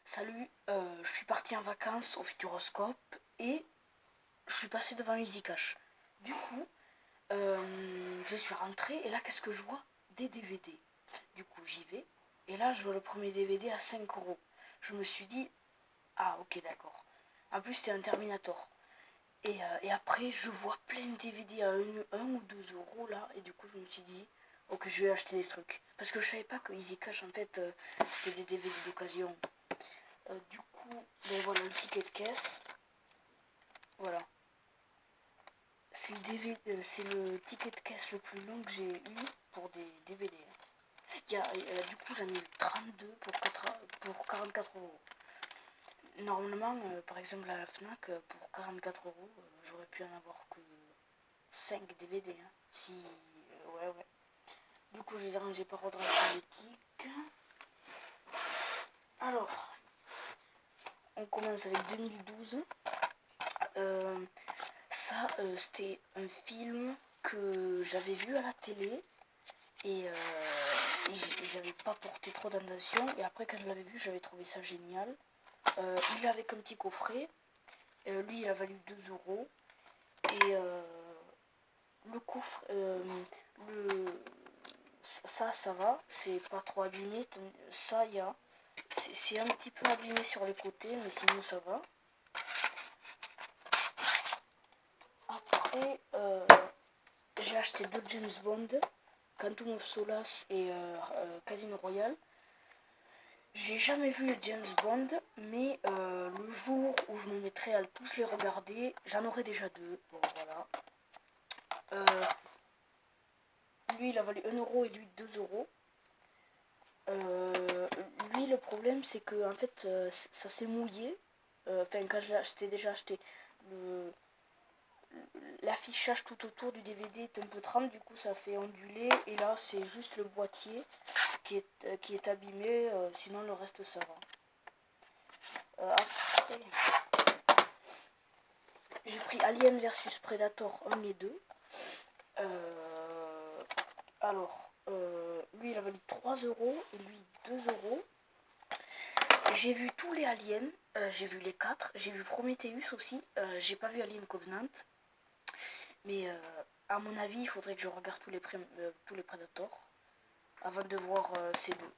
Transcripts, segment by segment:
Salut, je suis parti en vacances au Futuroscope et je suis passé devant EasyCash. Du coup, je suis rentré et là, qu'est-ce que je vois? Des DVD. Du coup, j'y vais et là, je vois le premier DVD à 5 euros. Je me suis dit, ah ok, d'accord. En plus, c'était un Terminator. Et après, je vois plein de DVD à 1 ou 2 euros là et du coup, je me suis dit, ok, je vais acheter des trucs. Parce que je savais pas que EasyCash, en fait, c'était des DVD d'occasion. Du coup, ben voilà le ticket de caisse. Voilà. C'est le DVD, c'est le ticket de caisse le plus long que j'ai eu pour des DVD. Du coup, j'en ai eu 32 pour 44 euros. Normalement, par exemple, à la Fnac, pour 44 euros, j'aurais pu en avoir que 5 DVD. Hein. Si. Ouais, ouais. Du coup, je les ai rangés par ordre alphabétique. Alors, on commence avec 2012. Ça, c'était un film que j'avais vu à la télé et j'avais pas porté trop d'attention. Et après, quand je l'avais vu, j'avais trouvé ça génial. Il avait comme petit coffret. Lui, il a valu 2 euros. Et le coffre, ça va. C'est pas trop abîmé. Ça, il y a. C'est un petit peu abîmé sur les côtés, mais sinon, ça va. Après, j'ai acheté deux James Bond, Quantum of Solace et Casino Royale. J'ai jamais vu les James Bond, mais le jour où je me mettrai à tous les regarder, j'en aurai déjà deux. Bon, voilà. Lui, il a valu 1 euro et lui 2 euros. Lui, le problème, c'est que en fait, ça s'est mouillé. Enfin, quand je l'ai acheté, déjà acheté, le, l'affichage tout autour du DVD est un peu trempe, du coup ça fait onduler. Et là, c'est juste le boîtier qui est abîmé, sinon le reste ça va. Après, j'ai pris Alien vs Predator 1 et 2. Alors, lui il a valu 3 euros et lui 2 euros. J'ai vu tous les aliens, j'ai vu les 4, j'ai vu Prometheus aussi, j'ai pas vu Alien Covenant. Mais à mon avis, il faudrait que je regarde tous les Predators avant de voir ces deux.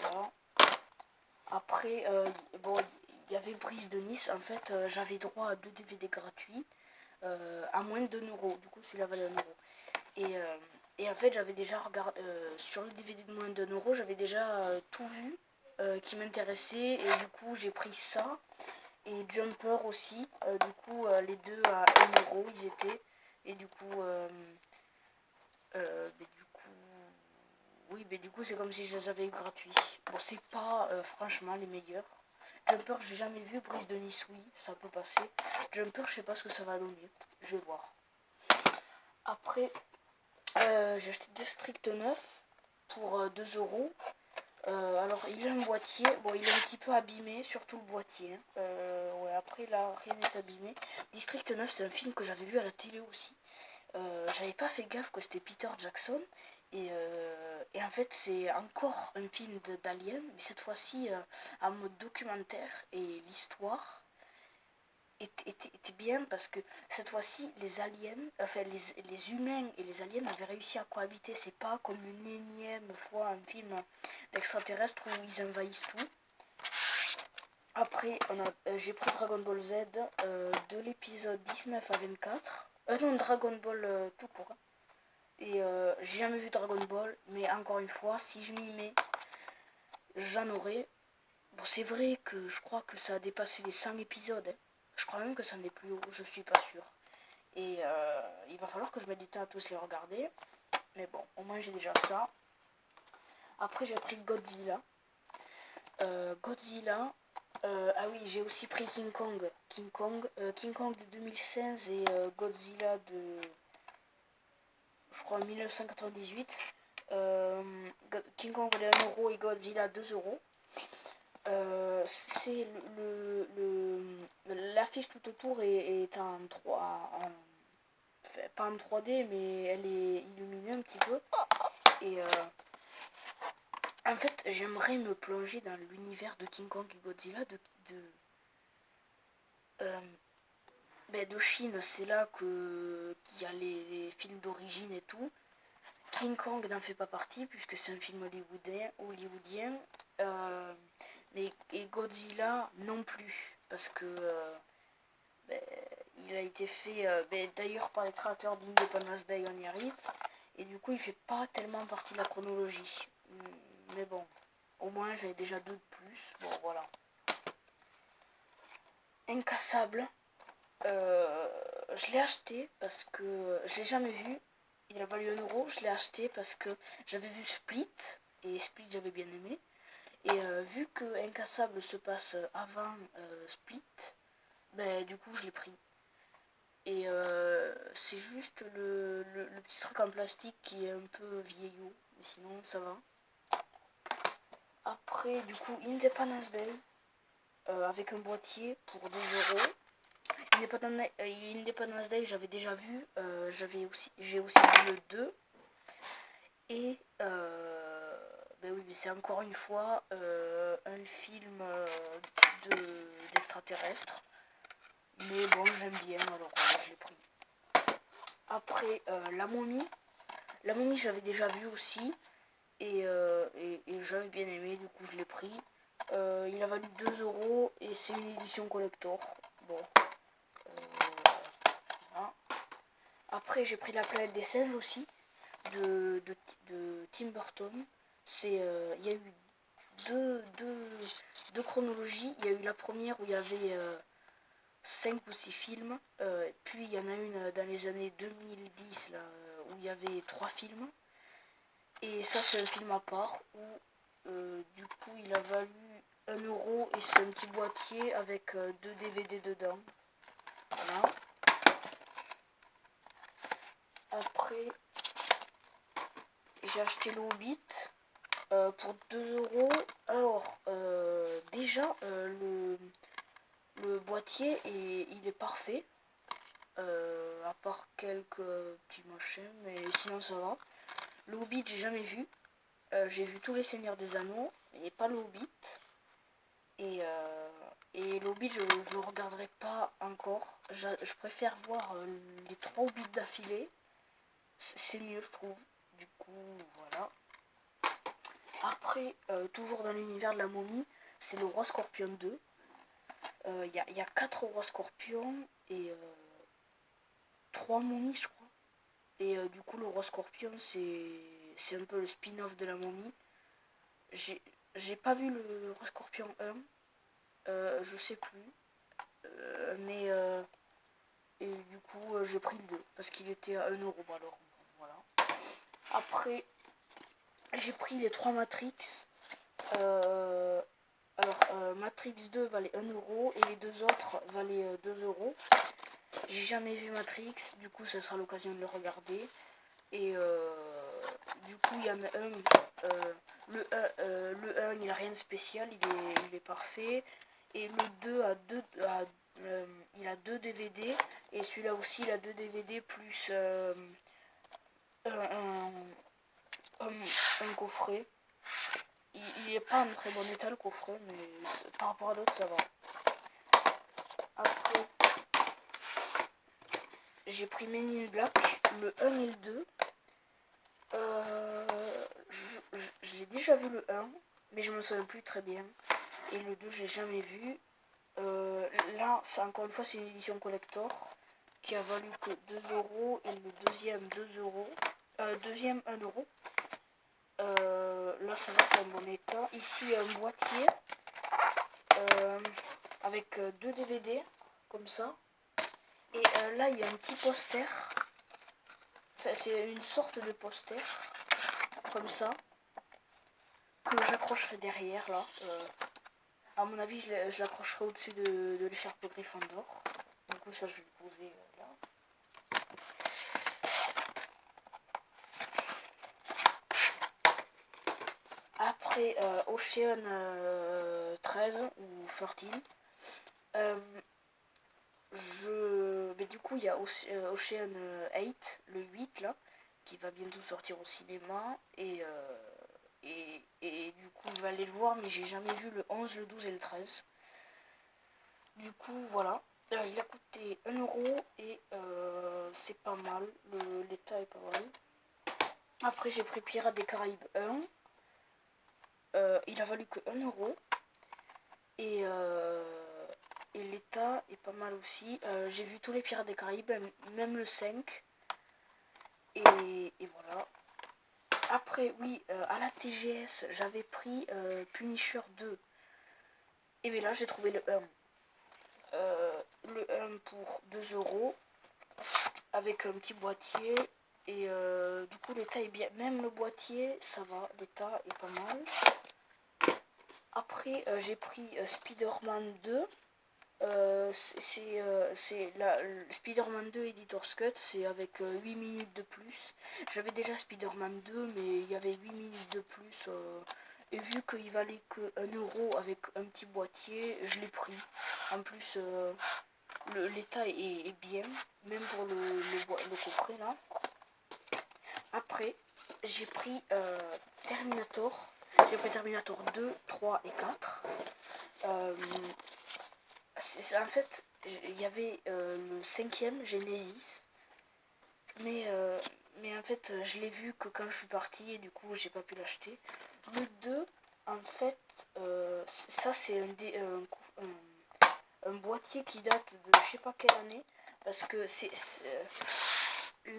Voilà. Après, bon, il y avait Brise de Nice. En fait, j'avais droit à 2 DVD gratuits à moins de 2 euros. Du coup, celui-là valait 1 euro. Et en fait, j'avais déjà regardé sur le DVD de moins de 1 euro, j'avais déjà tout vu qui m'intéressait. Et du coup, j'ai pris ça. Et Jumper aussi. Du coup, les deux à 1 euro, ils étaient. Et du coup, oui, mais du coup, c'est comme si je les avais eu gratuits. Bon, c'est pas franchement les meilleurs. Jumper, j'ai jamais vu. Brise de Nice, oui, ça peut passer. Jumper, je sais pas ce que ça va donner. Je vais voir. Après, j'ai acheté District 9 pour 2 euros. Alors, il a un boîtier. Bon, il est un petit peu abîmé, surtout le boîtier. Hein. Ouais, après, là, rien n'est abîmé. District 9, c'est un film que j'avais vu à la télé aussi. J'avais pas fait gaffe que c'était Peter Jackson. Et en fait, c'est encore un film d'Alien, mais cette fois-ci en mode documentaire. Et l'histoire était bien parce que cette fois-ci, les aliens, enfin les humains et les aliens avaient réussi à cohabiter. C'est pas comme une énième fois un film d'extraterrestres où ils envahissent tout. Après, j'ai pris Dragon Ball Z de l'épisode 19 à 24. Non, Dragon Ball tout court. Hein. Et j'ai jamais vu Dragon Ball, mais encore une fois, si je m'y mets, j'en aurai. Bon, c'est vrai que je crois que ça a dépassé les 100 épisodes. Hein. Je crois même que ça n'est plus haut, je suis pas sûre. Et il va falloir que je mette du temps à tous les regarder. Mais bon, au moins j'ai déjà ça. Après, j'ai pris Godzilla. Godzilla. Ah oui, j'ai aussi pris King Kong. King Kong de 2016 et Godzilla de, je crois, 1998. King Kong valait 1 euro et Godzilla 2 euros. C'est l'affiche tout autour est en 3, pas en 3D, mais elle est illuminée un petit peu. Et En fait, j'aimerais me plonger dans l'univers de King Kong et Godzilla euh, de Chine. C'est là qu'il y a les films d'origine et tout. King Kong n'en fait pas partie puisque c'est un film hollywoodien. Et Godzilla non plus parce que ben, il a été fait d'ailleurs par les créateurs d'Independence Day, on y arrive. Et du coup, il fait pas tellement partie de la chronologie. Mais bon, au moins j'avais déjà 2 de plus. Bon, voilà. Incassable. Je l'ai acheté parce que je l'ai jamais vu. Il a valu 1€. Je l'ai acheté parce que j'avais vu Split. Et Split, j'avais bien aimé. Et vu que Incassable se passe avant Split, du coup, je l'ai pris. Et c'est juste le petit truc en plastique qui est un peu vieillot. Mais sinon, ça va. Après, du coup, Independence Day. Avec un boîtier pour 2€. Independence Day, j'avais déjà vu. J'ai aussi vu le 2. Et oui, mais c'est encore une fois un film d'extraterrestres. Mais bon, j'aime bien, alors je l'ai pris. Après, La Momie. La Momie, j'avais déjà vu aussi. Et j'avais bien aimé, du coup, je l'ai pris. Il a valu 2€ et c'est une édition collector. Bon. Voilà. Après, j'ai pris La Planète des Singes aussi, de Tim Burton. Il y a eu deux chronologies. Il y a eu la première où il y avait 5 ou 6 films. Puis il y en a une dans les années 2010 là, où il y avait 3 films. Et ça, c'est un film à part où du coup il a valu 1€ et c'est un petit boîtier avec 2 DVD dedans. Voilà. Après, j'ai acheté le Hobbit pour 2€. Alors, déjà, le boîtier, il est parfait. À part quelques petits machins, mais sinon ça va. Le Hobbit, j'ai jamais vu. J'ai vu tous les Seigneurs des Anneaux, mais pas le Hobbit. Et le Hobbit, je le regarderai pas encore. Je préfère voir les 3 Hobbits d'affilée. C'est mieux, je trouve. Du coup, voilà. Après, toujours dans l'univers de la momie, c'est le Roi Scorpion 2. Il y a 4 Rois Scorpions et 3 momies, je crois. Et du coup, le Roi Scorpion, c'est un peu le spin-off de la momie. J'ai pas vu le Roi Scorpion 1. Je sais plus. Et du coup, j'ai pris le 2 parce qu'il était à 1€. Alors, voilà. Après, j'ai pris les 3 Matrix. Matrix 2 valait 1€ et les 2 autres valaient 2€. J'ai jamais vu Matrix, du coup, ça sera l'occasion de le regarder. Et du coup, il y en a un. Le 1, il a rien de spécial, il est parfait. Et le 2 il a 2 DVD. Et celui-là aussi, il a 2 DVD plus un, un coffret. Il est pas en très bon état le coffret, mais par rapport à d'autres, ça va. Après, j'ai pris Men in Black, le 1 et le 2. J'ai déjà vu le 1, mais je me souviens plus très bien. Et le 2, j'ai jamais vu. Là, encore une fois, c'est une édition collector qui a valu que 2€ et le deuxième 2€. Deuxième 1€. Là, ça va, c'est en bon état. Ici, un boîtier avec 2 DVD, comme ça. Et là, il y a un petit poster. Enfin, c'est une sorte de poster, comme ça, que j'accrocherai derrière, là. À mon avis, je l'accrocherai au-dessus de l'écharpe Gryffondor. Du coup, ça, je vais le poser là. Après, Ocean 13 ou 13. Mais du coup, il y a Ocean 8, le 8 là, qui va bientôt sortir au cinéma. Et et du coup je vais aller le voir, mais j'ai jamais vu le 11, le 12 et le 13. Du coup voilà, il a coûté 1 € et c'est pas mal, l'état est pas mal. Après j'ai pris Pirates des Caraïbes 1, il a valu que 1 € et l'état est pas mal aussi. J'ai vu tous les Pirates des Caraïbes, même le 5. Et voilà. Après, oui, à la TGS, j'avais pris Punisher 2. Et bien là, j'ai trouvé le 1. Le 1 pour 2 € avec un petit boîtier. Et du coup, l'état est bien. Même le boîtier, ça va. L'état est pas mal. Après, j'ai pris Spider-Man 2. C'est la Spider-Man 2 Editor's Cut, c'est avec 8 minutes de plus. J'avais déjà Spider-Man 2, mais il y avait 8 minutes de plus. Et vu qu'il valait que 1 € avec un petit boîtier, je l'ai pris. En plus, l'état est bien, même pour le coffret là. Après, j'ai pris Terminator. J'ai pris Terminator 2, 3 et 4. En fait, il y avait le 5e Genesis, mais en fait, je l'ai vu que quand je suis partie et du coup, j'ai pas pu l'acheter. Le 2, en fait, ça c'est un boîtier qui date de je sais pas quelle année, parce que c'est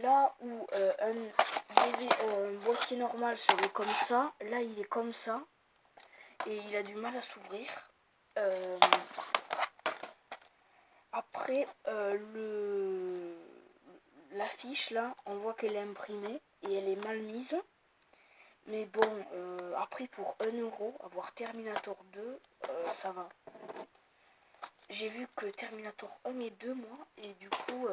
là où un boîtier normal serait comme ça, là il est comme ça, et il a du mal à s'ouvrir. Après, l'affiche là, on voit qu'elle est imprimée et elle est mal mise. Mais bon, après pour 1 € avoir Terminator 2, ça va. J'ai vu que Terminator 1 et 2, moi, et du coup,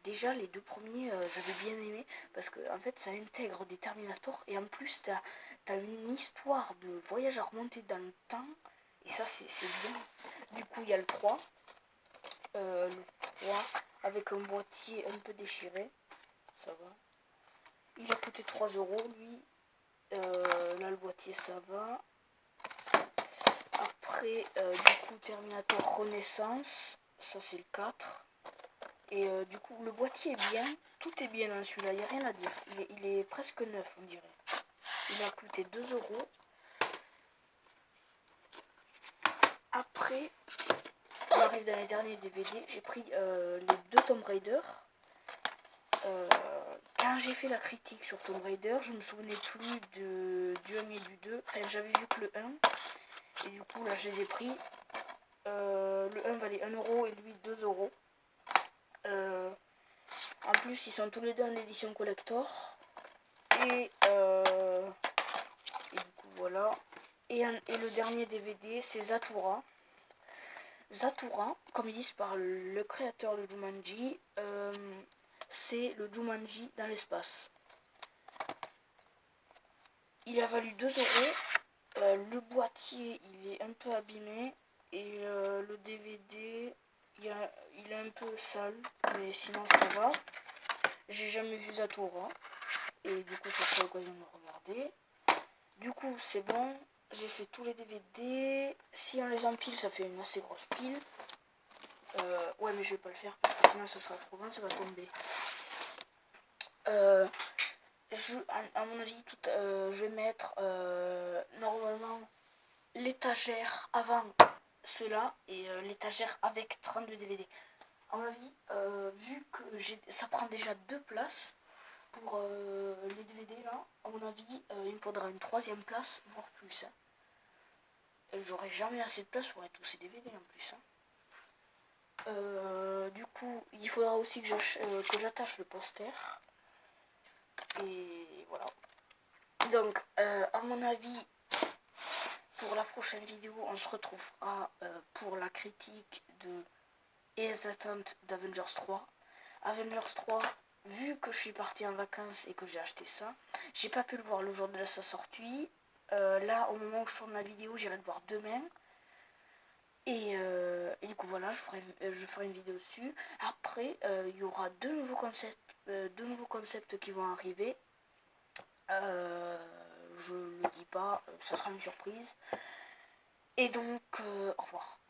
déjà les deux premiers, j'avais bien aimé, parce que en fait, ça intègre des Terminators, et en plus, t'as une histoire de voyage à remonter dans le temps, et ça, c'est bien. Du coup, il y a le 3, avec un boîtier un peu déchiré, ça va. Il a coûté 3 € lui. Là le boîtier ça va. Après du coup Terminator Renaissance, ça c'est le 4. Et du coup le boîtier est bien, tout est bien dans celui-là, il n'y a rien à dire. Il est presque neuf on dirait. Il a coûté 2 €. Après, on arrive dans les derniers DVD, j'ai pris les 2 Tomb Raider. Quand j'ai fait la critique sur Tomb Raider, je me souvenais plus du 1 et du 2. Enfin, j'avais vu que le 1. Et du coup, là, je les ai pris. Le 1 valait 1 € et lui 2 €. En plus, ils sont tous les deux en édition collector. Et du coup, voilà. Et le dernier DVD, c'est Zathura. Zathura, comme ils disent par le créateur de Jumanji, c'est le Jumanji dans l'espace. Il a valu 2 €. Le boîtier, il est un peu abîmé. Et le DVD, il est un peu sale. Mais sinon, ça va. J'ai jamais vu Zathura. Et du coup, ça serait l'occasion de le regarder. Du coup, c'est bon. J'ai fait tous les DVD. Si on les empile, ça fait une assez grosse pile. Ouais, mais je vais pas le faire parce que sinon, ça sera trop grand, ça va tomber. À mon avis, je vais mettre normalement l'étagère avant ceux-là et l'étagère avec 32 DVD. À mon avis, vu que ça prend déjà 2 places pour les DVD là, à mon avis, il me faudra une 3e place, voire plus. J'aurai jamais assez de place pour mettre tous ces DVD en plus. Du coup, il faudra aussi que j'attache le poster. Et voilà. Donc, à mon avis, pour la prochaine vidéo, on se retrouvera pour la critique de et les attentes d'Avengers 3. Avengers 3, vu que je suis partie en vacances et que j'ai acheté ça, j'ai pas pu le voir le jour de sa sortie. Là, au moment où je tourne la vidéo, j'irai le voir demain. Et du coup, voilà, je ferai une vidéo dessus. Après, il y aura deux nouveaux concepts qui vont arriver. je le dis pas, ça sera une surprise. Et donc, au revoir.